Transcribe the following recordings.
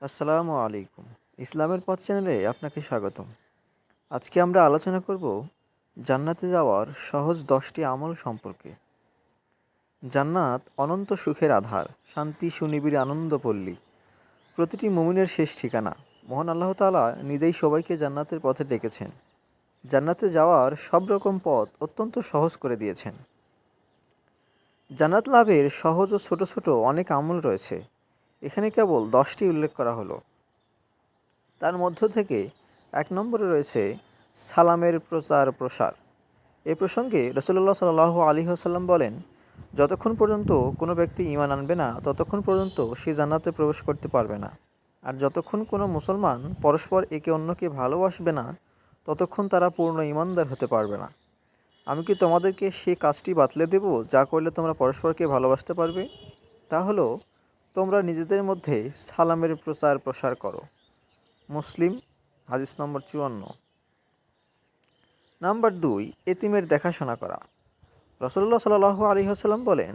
আসসালামু আলাইকুম। ইসলামের পথ চ্যানেলে আপনাকে স্বাগতম। আজকে আমরা আলোচনা করব জান্নাতে যাওয়ার সহজ 10টি আমল সম্পর্কে। জান্নাত অনন্ত সুখের আধার, শান্তি সুনিবিড় আনন্দপল্লী, প্রতিটি মুমিনের শেষ ঠিকানা। মহান আল্লাহ তাআলা নিজেই সবাইকে জান্নাতের পথে ডেকেছেন। জান্নাতে যাওয়ার সব রকম পথ অত্যন্ত সহজ করে দিয়েছেন। জান্নাত লাভের সহজ ও ছোট ছোট অনেক আমল রয়েছে। এখানে কেবল 10টি উল্লেখ করা হলো। তার মধ্য থেকে ১ নম্বরে রয়েছে সালামের প্রচার প্রসার। এ প্রসঙ্গে রাসূলুল্লাহ সাল্লাল্লাহু আলাইহি ওয়াসাল্লাম বলেন, যতক্ষণ পর্যন্ত কোনো ব্যক্তি ঈমান আনবে না ততক্ষণ পর্যন্ত সে জান্নাতে প্রবেশ করতে পারবে না। আর যতক্ষণ কোনো মুসলমান পরস্পর একে অন্যকে ভালোবাসবে না ততক্ষণ তারা পূর্ণ ঈমানদার হতে পারবে না। আমি কি তোমাদেরকে সে কাজটি বাতলে দেব যা করলে তোমরা পরস্পরকে ভালোবাসতে পারবে? তা হলো তোমরা নিজেদের মধ্যে সালামের প্রচার প্রসার করো। মুসলিম, হাদিস নম্বর ৫৪। নাম্বার ২, এতিমের দেখাশোনা করা। রাসূলুল্লাহ সাল্লাল্লাহু আলাইহি ওয়াসাল্লাম বলেন,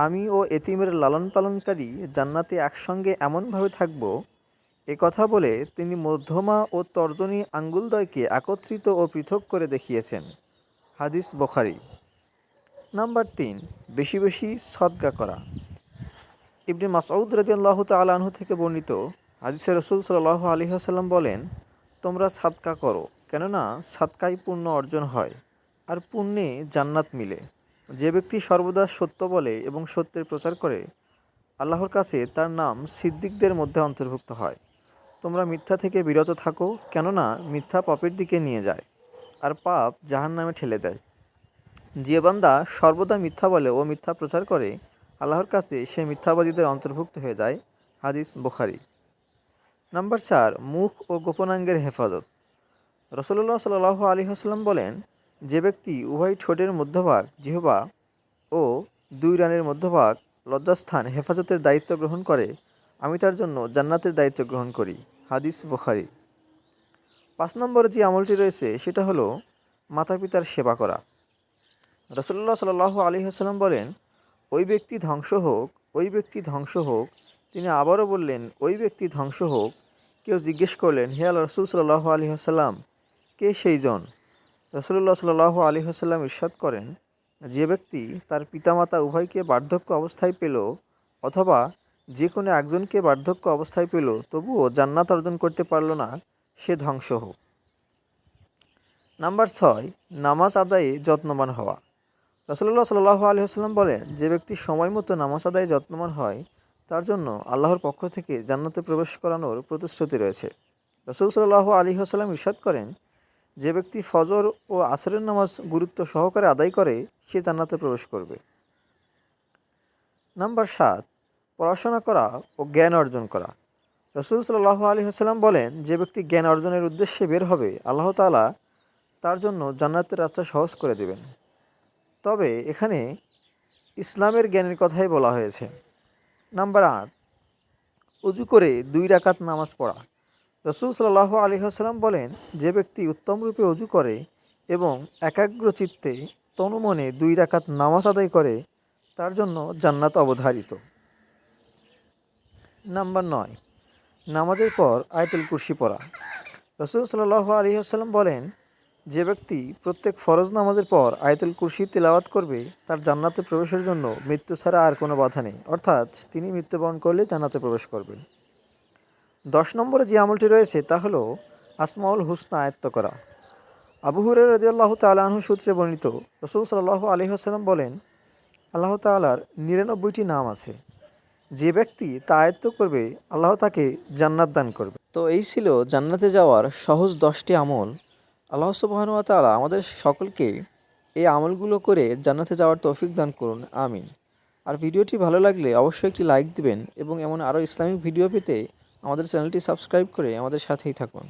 আমি ও এতিমের লালন পালনকারী জান্নাতে একসঙ্গে এমনভাবে থাকব। এ কথা বলে তিনি মধ্যমা ও তর্জনী আঙ্গুলদ্বয়কে একত্রিত ও পৃথক করে দেখিয়েছেন। হাদিস বুখারী। নাম্বার ৩, বেশি বেশি সদকা করা। ইবনে মাসউদ রাদিয়াল্লাহু তাআলা আনহু থেকে বর্ণিত হাদিসে রাসূল সাল্লাল্লাহু আলাইহি ওয়াসাল্লাম বলেন, তোমরা সাদকা করো, কেননা সাদকায় পুণ্য অর্জন হয় আর পুণ্যে জান্নাত মিলে। যে ব্যক্তি সর্বদা সত্য বলে এবং সত্যের প্রচার করে, আল্লাহর কাছে তার নাম সিদ্দিকদের মধ্যে অন্তর্ভুক্ত হয়। তোমরা মিথ্যা থেকে বিরত থাকো, কেননা মিথ্যা পাপের দিকে নিয়ে যায় আর পাপ জাহান্নামে ঠেলে দেয়। যে বান্দা সর্বদা মিথ্যা বলে ও মিথ্যা প্রচার করে, আল্লাহর কাছে সে মিথ্যাবাদীদের অন্তর্ভুক্ত হয়ে যায়। হাদিস বুখারী। নাম্বার ৪, মুখ ও গোপনাঙ্গের হেফাজত। রাসূলুল্লাহ সাল্লাল্লাহু আলাইহি ওয়াসাল্লাম বলেন, যে ব্যক্তি উভয় ঠোঁটের মধ্যভাগ জিহ্বা ও 2 রানের মধ্যভাগ লজ্জাস্থান হেফাজতের দায়িত্ব গ্রহণ করে, আমি তার জন্য জান্নাতের দায়িত্ব গ্রহণ করি। হাদিস বুখারী। ৫ নম্বরে যে আমলটি রয়েছে সেটা হলো মাতা পিতার সেবা করা। রাসূলুল্লাহ সাল্লাল্লাহু আলাইহি ওয়াসাল্লাম বলেন, ওই ব্যক্তি ধ্বংস হোক, ওই ব্যক্তি ধ্বংস হোক। তিনি আবারও বললেন, ওই ব্যক্তি ধ্বংস হোক। কেউ জিজ্ঞেস করলেন, হে আল্লাহর রাসূল সাল্লাল্লাহু আলাইহি ওয়াসাল্লাম, কে সেই জন? রাসূলুল্লাহ সাল্লাল্লাহু আলাইহি ওয়াসাল্লাম ইরশাদ করেন, যে ব্যক্তি তার পিতামাতা উভয়কে বার্ধক্য অবস্থায় পেল অথবা যে কোনো একজনকে বার্ধক্য অবস্থায় পেল তবুও জান্নাত অর্জন করতে পারল না, সে ধ্বংস হোক। নাম্বার ৬, নামাজ আদায়ে যত্নবান হওয়া। রাসূলুল্লাহ সাল্লাল্লাহু আলাইহি ওয়াসাল্লাম বলেন, যে ব্যক্তি সময় মতো নামাজ আদায়ে যত্নবান হয় তার জন্য আল্লাহর পক্ষ থেকে জান্নাতে প্রবেশ করানোর প্রতিশ্রুতি রয়েছে। রাসূল সাল্লাল্লাহু আলাইহি ওয়াসাল্লাম ইরশাদ করেন, যে ব্যক্তি ফজর ও আসরের নামাজ গুরুত্ব সহকারে আদায় করে সে জান্নাতে প্রবেশ করবে। নাম্বার ৭, পড়াশোনা করা ও জ্ঞান অর্জন করা। রাসূল সাল্লাল্লাহু আলাইহি ওয়াসাল্লাম বলেন, যে ব্যক্তি জ্ঞান অর্জনের উদ্দেশ্যে বের হবে, আল্লাহ তাআলা তার জন্য জান্নাতের রাস্তা সহজ করে দেবেন। তবে এখানে ইসলামের জ্ঞানের কথাই বলা হয়েছে। নাম্বার ৮, উজু করে 2 রাকাত নামাজ পড়া। রাসূল সাল্লাল্লাহু আলাইহি ওয়াসাল্লাম বলেন, যে ব্যক্তি উত্তমরূপে ওযু করে এবং একাগ্রচিত্তে তনুমনে 2 রাকাত নামাজ আদায় করে তার জন্য জান্নাত অবধারিত। নাম্বার ৯, নামাজের পর আয়াতুল কুরসি পড়া। রাসূল সাল্লাল্লাহু আলাইহি ওয়াসাল্লাম বলেন, যে ব্যক্তি প্রত্যেক ফরজ নামাজের পর আয়াতুল কুরসি তিলাওয়াত করবে তার জান্নাতে প্রবেশের জন্য মৃত্যু ছাড়া আর কোনো বাধা নেই, অর্থাৎ তিনি মৃত্যুবরণ করলে জান্নাতে প্রবেশ করবেন। ১০ নম্বরে যে আমলটি রয়েছে তা হলো আসমাউল হুসনা আয়ত্ত করা। আবু হুরায়রা রাদিয়াল্লাহু তাআলা আনহু সূত্রে বর্ণিত, রাসূল সাল্লাল্লাহু আলাইহি ওয়াসাল্লাম বলেন, আল্লাহ তাআলার ৯৯টি নাম আছে। যে ব্যক্তি তা আয়ত্ত করবে আল্লাহ তাকে জান্নাত দান করবে। তো এই ছিল জান্নাতে যাওয়ার সহজ 10টি আমল। আল্লাহ সুবহানাহু ওয়া তাআলা আমাদের সকলকে এই আমলগুলো করে জান্নাতে যাওয়ার তৌফিক দান করুন, আমিন। আর ভিডিওটি ভালো লাগলে অবশ্যই একটি লাইক দিবেন এবং এমন আরও ইসলামিক ভিডিও পেতে আমাদের চ্যানেলটি সাবস্ক্রাইব করে আমাদের সাথেই থাকুন।